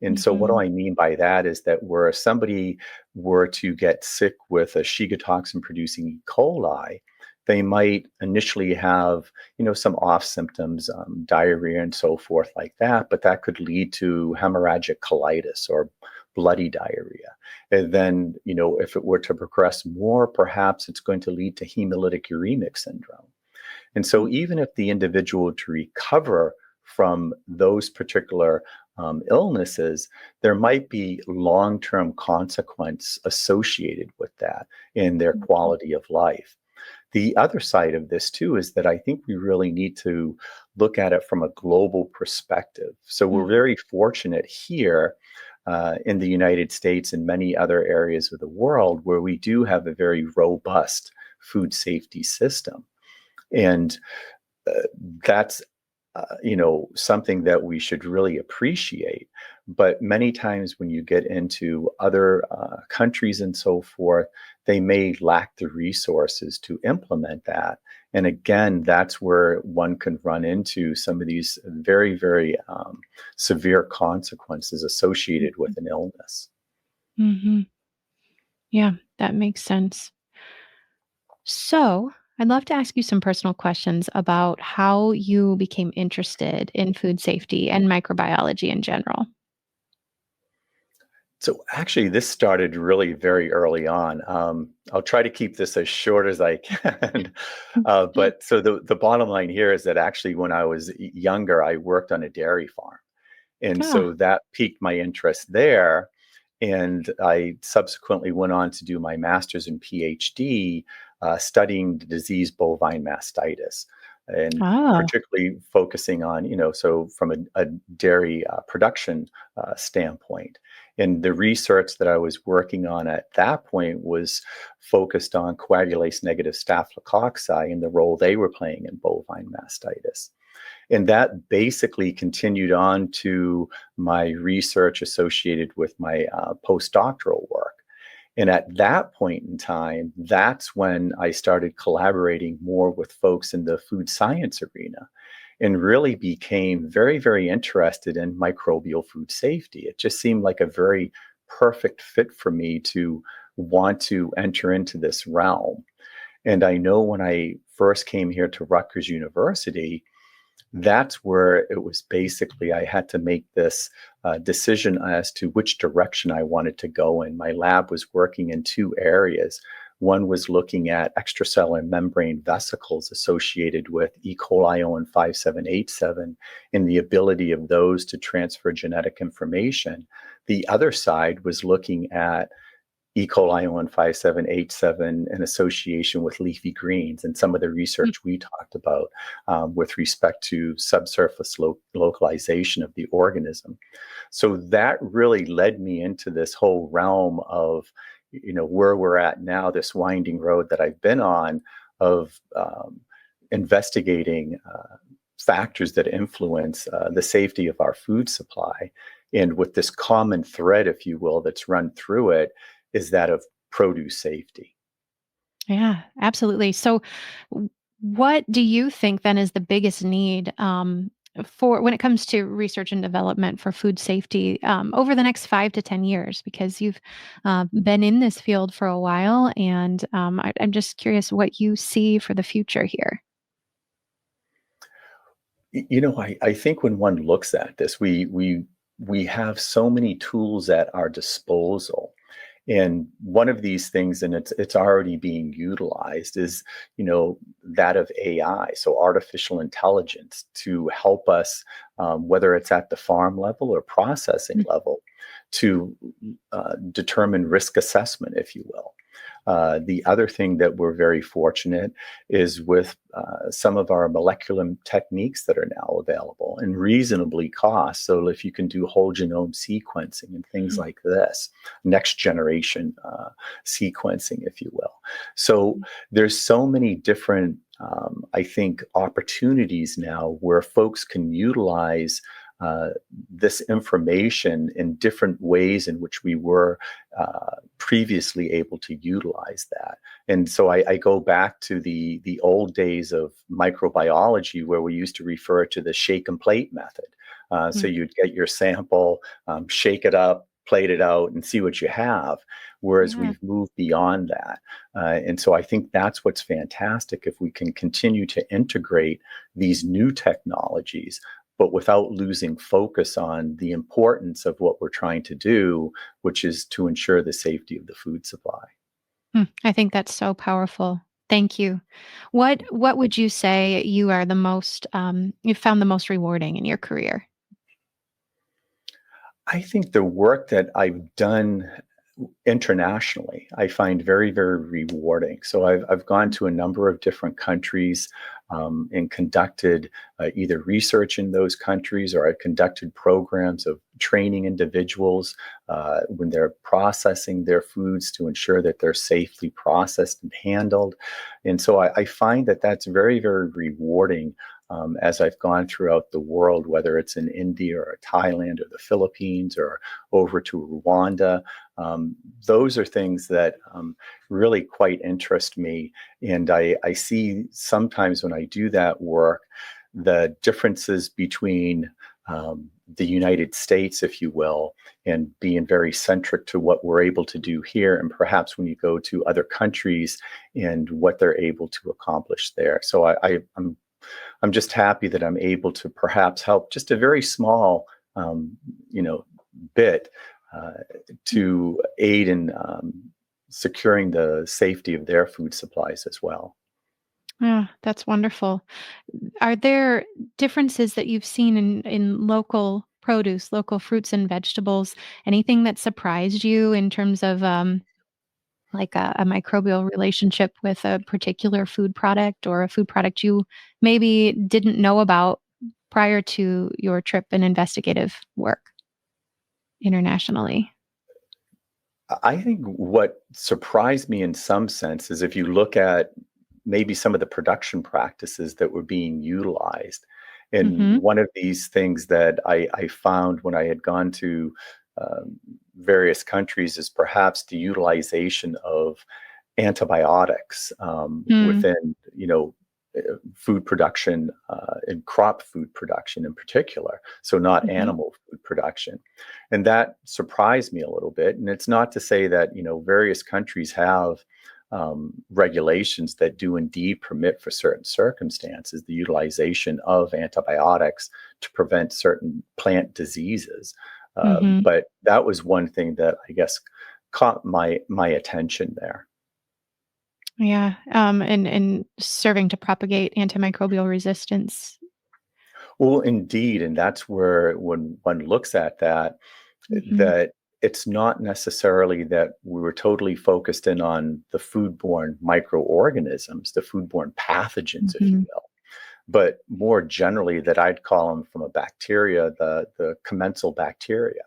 And so, what do Hmm. I mean by that is that where somebody were to get sick with a Shiga toxin producing E. coli, they might initially have, some off symptoms, diarrhea and so forth like that, but that could lead to hemorrhagic colitis or bloody diarrhea. And then, if it were to progress more, perhaps it's going to lead to hemolytic uremic syndrome. And so, even if the individual to recover from those particular illnesses, there might be long term consequence associated with that in their quality of life. The other side of this, too, is that I think we really need to look at it from a global perspective. So, we're very fortunate here in the United States and many other areas of the world where we do have a very robust food safety system. And that's something that we should really appreciate. But many times when you get into other countries and so forth, they may lack the resources to implement that. And again, that's where one can run into some of these very, very severe consequences associated with an illness. Hmm. Yeah, that makes sense. So, I'd love to ask you some personal questions about how you became interested in food safety and microbiology in general. So actually, this started really very early on. I'll try to keep this as short as I can. But so the bottom line here is that actually, when I was younger, I worked on a dairy farm. And Ah, so that piqued my interest there. And I subsequently went on to do my master's and PhD studying the disease bovine mastitis, and oh. particularly focusing on, so from a dairy production standpoint. And the research that I was working on at that point was focused on coagulase negative staphylococci and the role they were playing in bovine mastitis. And that basically continued on to my research associated with my postdoctoral work. And at that point in time, that's when I started collaborating more with folks in the food science arena and really became very, very interested in microbial food safety. It just seemed like a very perfect fit for me to want to enter into this realm. And I know when I first came here to Rutgers University, that's where it was basically I had to make this decision as to which direction I wanted to go in. My lab was working in two areas. One was looking at extracellular membrane vesicles associated with E. coli ON 5787 and the ability of those to transfer genetic information. The other side was looking at E. coli 15787 in association with leafy greens and some of the research we talked about with respect to subsurface localization of the organism. So that really led me into this whole realm of, where we're at now, this winding road that I've been on of investigating factors that influence the safety of our food supply. And with this common thread, if you will, that's run through it, is that of produce safety. Yeah, absolutely. So, what do you think then is the biggest need for when it comes to research and development for food safety over the next 5 to 10 years? Because you've been in this field for a while, and I'm just curious what you see for the future here. I think when one looks at this, we have so many tools at our disposal. And one of these things, and it's already being utilized, is that of AI, so artificial intelligence, to help us, whether it's at the farm level or processing level, to determine risk assessment, if you will. The other thing that we're very fortunate is with some of our molecular techniques that are now available and reasonably cost. So if you can do whole genome sequencing and things like this, next generation sequencing, if you will. So there's so many different, I think, opportunities now where folks can utilize this information in different ways in which we were previously able to utilize that. And so I go back to the old days of microbiology, where we used to refer to the shake and plate method. So you'd get your sample, shake it up, plate it out, and see what you have. Whereas we've moved beyond that. And so I think that's what's fantastic, if we can continue to integrate these new technologies, but without losing focus on the importance of what we're trying to do, which is to ensure the safety of the food supply. I think that's so powerful. Thank you. What would you say you are the most you found the most rewarding in your career? I think the work that I've done internationally, I find very, very rewarding. So I've gone to a number of different countries and conducted either research in those countries, or I've conducted programs of training individuals when they're processing their foods to ensure that they're safely processed and handled. And so I find that that's very, very rewarding. As I've gone throughout the world, whether it's in India or Thailand or the Philippines or over to Rwanda, those are things that really quite interest me. And I see sometimes when I do that work, the differences between the United States, if you will, and being very centric to what we're able to do here, and perhaps when you go to other countries and what they're able to accomplish there. So I'm just happy that I'm able to perhaps help just a very small, bit to aid in securing the safety of their food supplies as well. Yeah, that's wonderful. Are there differences that you've seen in local produce, local fruits and vegetables? Anything that surprised you in terms of like a microbial relationship with a particular food product, or a food product you maybe didn't know about prior to your trip and investigative work internationally? I think what surprised me in some sense is if you look at maybe some of the production practices that were being utilized. And Mm-hmm. one of these things that I found when I had gone to various countries is perhaps the utilization of antibiotics Mm, within, food production and crop food production in particular. So not mhm, animal food production. And that surprised me a little bit. And it's not to say that, various countries have regulations that do indeed permit for certain circumstances the utilization of antibiotics to prevent certain plant diseases. mhm. But that was one thing that I guess caught my attention there. Yeah, and serving to propagate antimicrobial resistance. Well, indeed, and that's where when one looks at that, Mhm, that it's not necessarily that we were totally focused in on the foodborne microorganisms, the foodborne pathogens, if you mhm, will, but more generally that I'd call them from a bacteria, the commensal bacteria.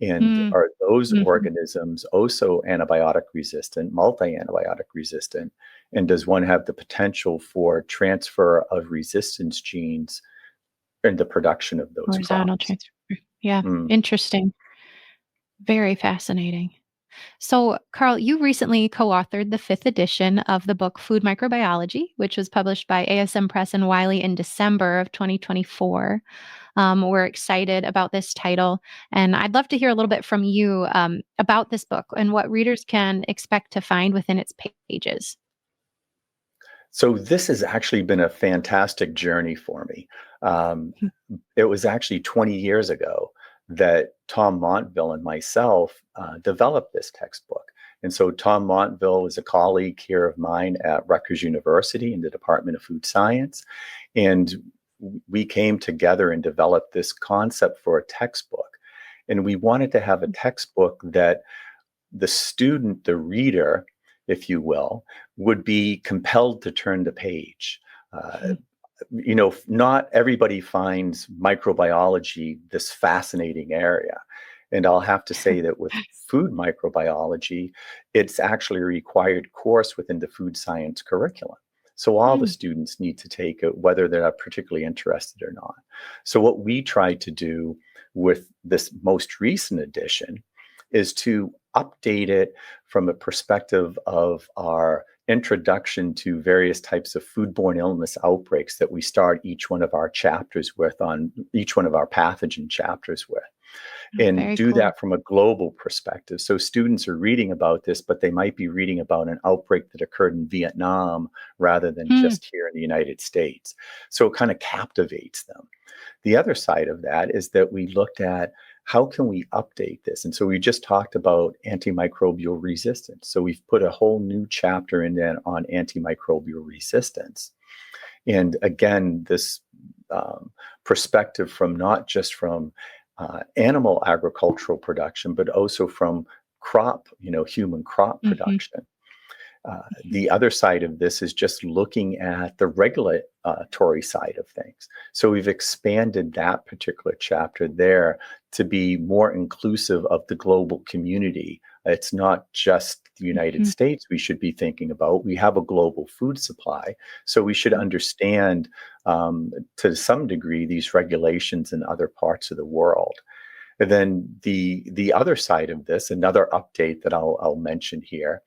And mm, are those mhm. organisms also antibiotic resistant, multi-antibiotic resistant? And does one have the potential for transfer of resistance genes in the production of those Horizontal crops? transfer. Yeah, Mm. interesting. Very fascinating. So, Carl, you recently co authored the fifth edition of the book Food Microbiology, which was published by ASM Press and Wiley in December of 2024. We're excited about this title, and I'd love to hear a little bit from you about this book and what readers can expect to find within its pages. So this has actually been a fantastic journey for me. Um, it was actually 20 years ago that Tom Montville and myself developed this textbook. And so Tom Montville is a colleague here of mine at Rutgers University in the Department of Food Science. And we came together and developed this concept for a textbook. And we wanted to have a textbook that the student, the reader, if you will, would be compelled to turn the page. Not everybody finds microbiology this fascinating area. And I'll have to say that with food microbiology, it's actually a required course within the food science curriculum. So all the students need to take it, whether they're particularly interested or not. So what we tried to do with this most recent edition is to update it from a perspective of our introduction to various types of foodborne illness outbreaks that we start each one of our chapters with, on each one of our pathogen chapters with, and Very do cool. that from a global perspective. So students are reading about this, but they might be reading about an outbreak that occurred in Vietnam rather than just here in the United States. So it kind of captivates them. The other side of that is that we looked at how can we update this? And so we just talked about antimicrobial resistance. So we've put a whole new chapter in there on antimicrobial resistance. And again, this perspective from not just from animal agricultural production, but also from human crop production. The other side of this is just looking at the regulatory side of things. So we've expanded that particular chapter there to be more inclusive of the global community. It's not just the United States we should be thinking about. We have a global food supply, so we should understand to some degree these regulations in other parts of the world. And then the other side of this, another update that I'll mention here,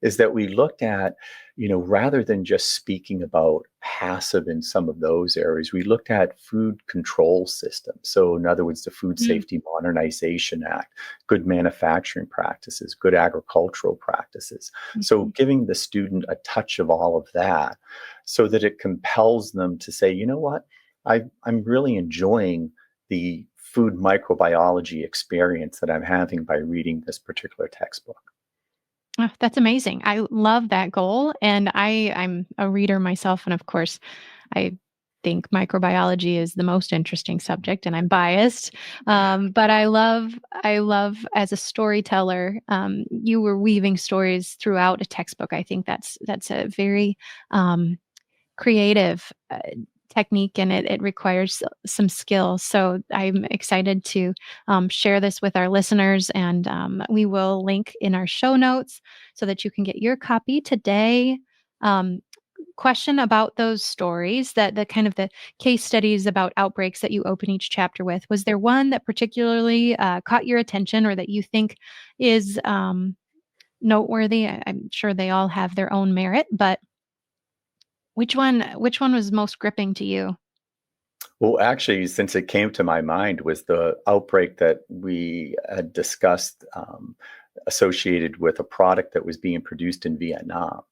is that we looked at, rather than just speaking about passive in some of those areas, we looked at food control systems. So in other words, the Food Safety Modernization Act, good manufacturing practices, good agricultural practices. So giving the student a touch of all of that so that it compels them to say, you know what, I'm really enjoying the food microbiology experience that I'm having by reading this particular textbook. Oh, that's amazing. I love that goal. And I'm a reader myself. And of course, I think microbiology is the most interesting subject, and I'm biased. But I love as a storyteller, you were weaving stories throughout a textbook. I think that's a very creative technique, and it requires some skill. So I'm excited to share this with our listeners, and we will link in our show notes so that you can get your copy today. Question about those stories, that the kind of the case studies about outbreaks that you open each chapter with. Was there one that particularly caught your attention, or that you think is noteworthy? I'm sure they all have their own merit, but which one was most gripping to you? Well, actually, since it came to my mind was the outbreak that we had discussed associated with a product that was being produced in Vietnam.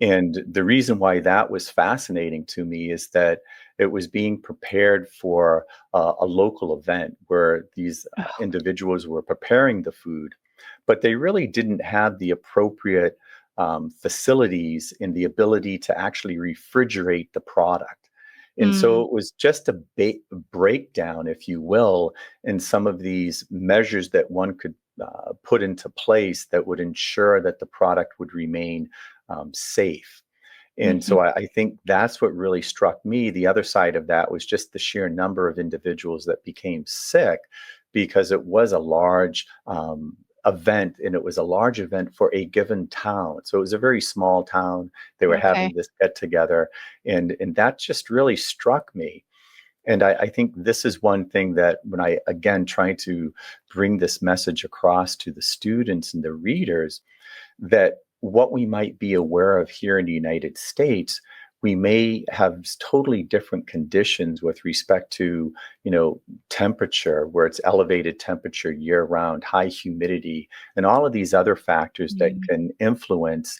And the reason why that was fascinating to me is that it was being prepared for a local event where these individuals were preparing the food, but they really didn't have the appropriate facilities and the ability to actually refrigerate the product. And so it was just a breakdown, if you will, in some of these measures that one could put into place that would ensure that the product would remain safe. And so I think that's what really struck me. The other side of that was just the sheer number of individuals that became sick, because it was a large event, and it was a large event for a given town. So it was a very small town. They were Okay. having this get together, and that just really struck me. And I think this is one thing that when I, again, try to bring this message across to the students and the readers, that what we might be aware of here in the United States, we may have totally different conditions with respect to, temperature, where it's elevated temperature year round, high humidity, and all of these other factors that Mm. can influence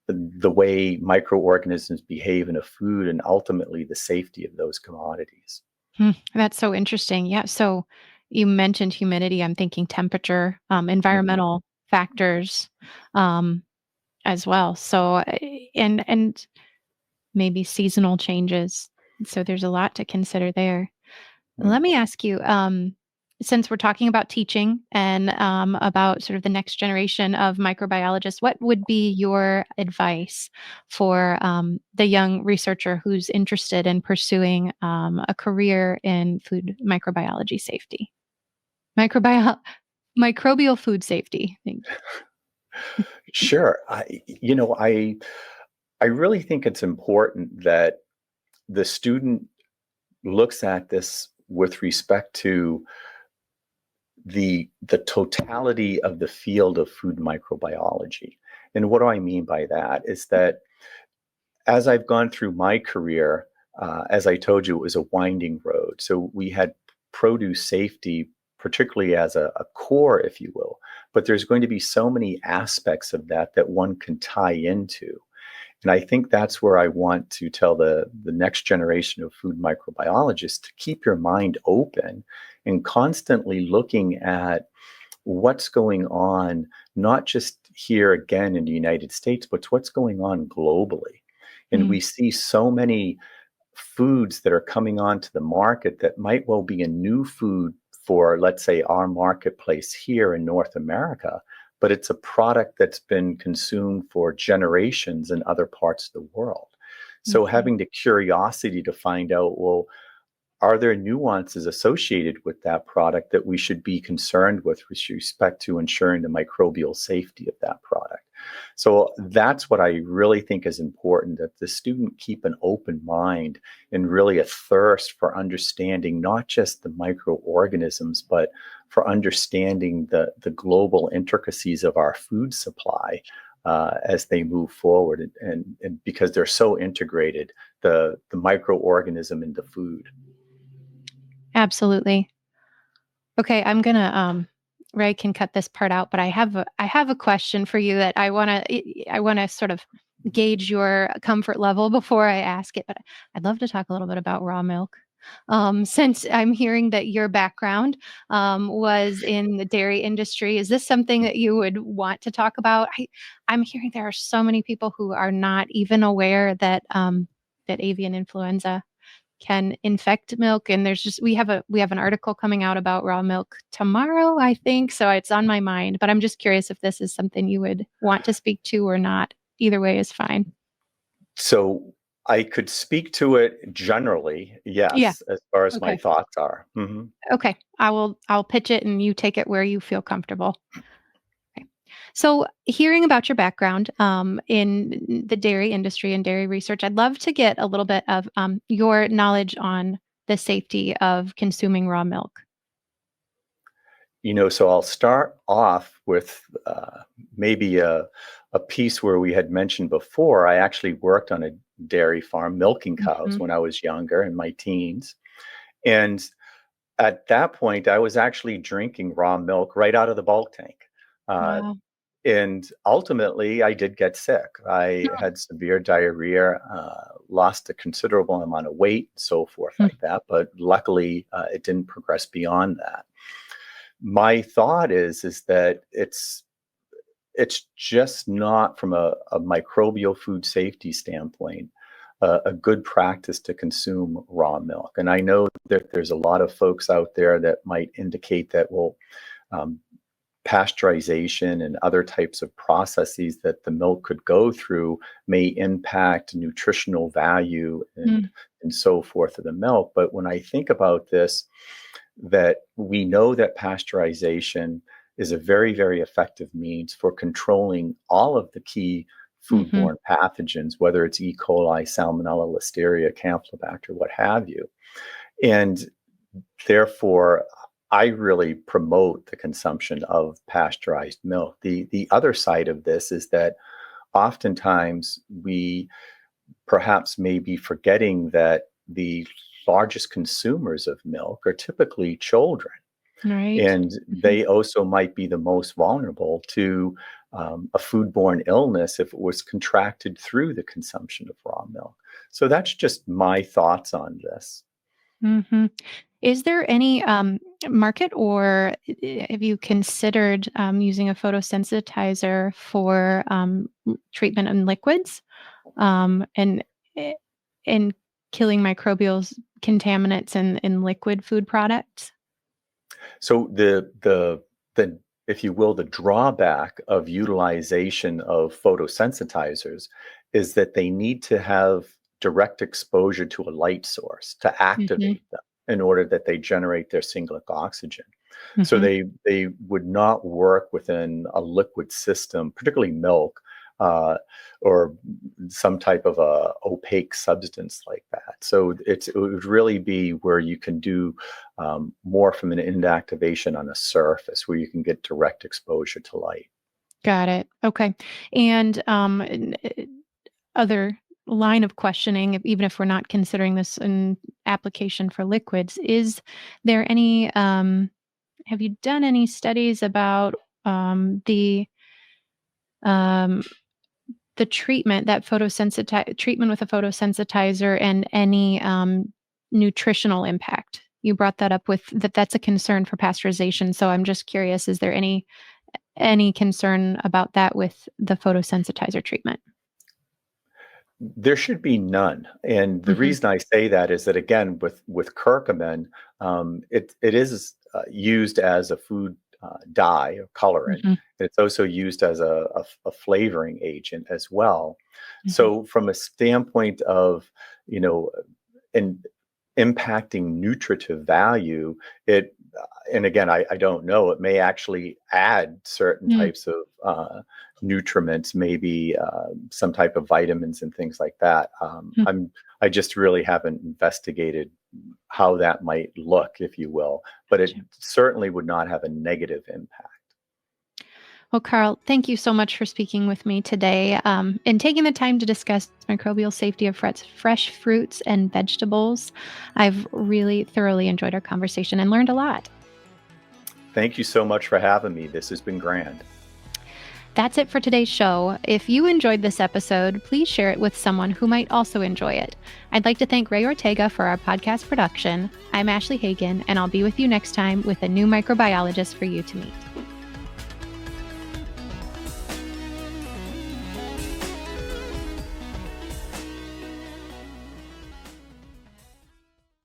the way microorganisms behave in a food and ultimately the safety of those commodities. That's so interesting. Yeah. So you mentioned humidity. I'm thinking temperature, Mhm. environmental factors, um, as well. So, and maybe seasonal changes. So there's a lot to consider there. Let Mm. me ask you, since we're talking about teaching and about sort of the next generation of microbiologists, what would be your advice for the young researcher who's interested in pursuing a career in food microbiology safety? Microbial Microbial food safety. Thank Sure. I really think it's important that the student looks at this with respect to the totality of the field of food microbiology. And what do I mean by that? Is that as I've gone through my career, as I told you, it was a winding road. So we had produce safety, particularly as a core, if you will. But there's going to be so many aspects of that that one can tie into. And I think that's where I want to tell the next generation of food microbiologists to keep your mind open and constantly looking at what's going on, not just here again in the United States, but what's going on globally. And you. we see so many foods that are coming onto the market that might well be a new food for, let's say, our marketplace here in North America, but it's a product that's been consumed for generations in other parts of the world. So Mhm. having the curiosity to find out, well, are there nuances associated with that product that we should be concerned with respect to ensuring the microbial safety of that product? So that's what I really think is important, that the student keep an open mind and really a thirst for understanding not just the microorganisms, but for understanding the global intricacies of our food supply as they move forward. And because they're so integrated, the microorganism in the food. Absolutely. Okay, I'm gonna Ray can cut this part out, but I have a question for you that I wanna sort of gauge your comfort level before I ask it, but I'd love to talk a little bit about raw milk. Since I'm hearing that your background was in the dairy industry, is this something that you would want to talk about? I'm hearing there are so many people who are not even aware that that avian influenza can infect milk, and there's just we have an article coming out about raw milk tomorrow, I think, so it's on my mind, but I'm just curious if this is something you would want to speak to or not. Either way is fine. So I could speak to it generally, Yeah. yes, as far as my Okay. thoughts are. Mhm. Okay. I'll pitch it and you take it where you feel comfortable. Okay. So, hearing about your background in the dairy industry and dairy research, I'd love to get a little bit of your knowledge on the safety of consuming raw milk. So I'll start off with maybe a piece where we had mentioned before. I actually worked on a dairy farm milking cows Mhm. when I was younger in my teens. And at that point, I was actually drinking raw milk right out of the bulk tank. Uh, Wow. And ultimately, I did get sick. I had severe diarrhea, lost a considerable amount of weight, so forth Hmm. like that. But luckily, it didn't progress beyond that. My thought is that it's just not from a microbial food safety standpoint a good practice to consume raw milk. And I know that there's a lot of folks out there that might indicate that, well, um, pasteurization and other types of processes that the milk could go through may impact nutritional value Mm. and so forth of the milk. But when I think about this, that we know that pasteurization is a very, very effective means for controlling all of the key Hmm. foodborne pathogens, whether it's E. coli, Salmonella, Listeria, Campylobacter, what have you. And therefore, I really promote the consumption of pasteurized milk. The other side of this is that oftentimes we perhaps may be forgetting that the largest consumers of milk are typically children. Right. And Hmm. they also might be the most vulnerable to a foodborne illness if it was contracted through the consumption of raw milk. So that's just my thoughts on this. Hmm. Is there any market, or have you considered using a photosensitizer for treatment in liquids, and eh, and killing microbial contaminants in liquid food products? So the if you will, the drawback of utilization of photosensitizers is that they need to have direct exposure to a light source to Hmm. activate them in order that they generate their singlet oxygen. So Hmm. they would not work within a liquid system, particularly milk, uh, or some type of a opaque substance like that. So it would really be where you can do more from an inactivation on a surface where you can get direct exposure to light. Got it. Okay. And other line of questioning, even if we're not considering this an application for liquids, is there any, have you done any studies about um, the treatment, that treatment with a photosensitizer, and any nutritional impact? You brought that up with that's a concern for pasteurization. So I'm just curious, is there any concern about that with the photosensitizer treatment? There should be none. And the Hmm. reason I say that is that, again, with curcumin, it is used as a food dye or colorant. Hmm. It's also used as a flavoring agent as well. Hmm. So, from a standpoint of, you know, in impacting nutritive value, and again, I don't know, it may actually add certain Mm. types of nutriments, maybe some type of vitamins and things like that. Mm. I just really haven't investigated how that might look, if you will, but it Gotcha. certainly would not have a negative impact. Well, Carl, thank you so much for speaking with me today, and taking the time to discuss microbial safety of fresh fruits and vegetables. I've really thoroughly enjoyed our conversation and learned a lot. Thank you so much for having me. This has been grand. That's it for today's show. If you enjoyed this episode, please share it with someone who might also enjoy it. I'd like to thank Ray Ortega for our podcast production. I'm Ashley Hagen, and I'll be with you next time with a new microbiologist for you to meet.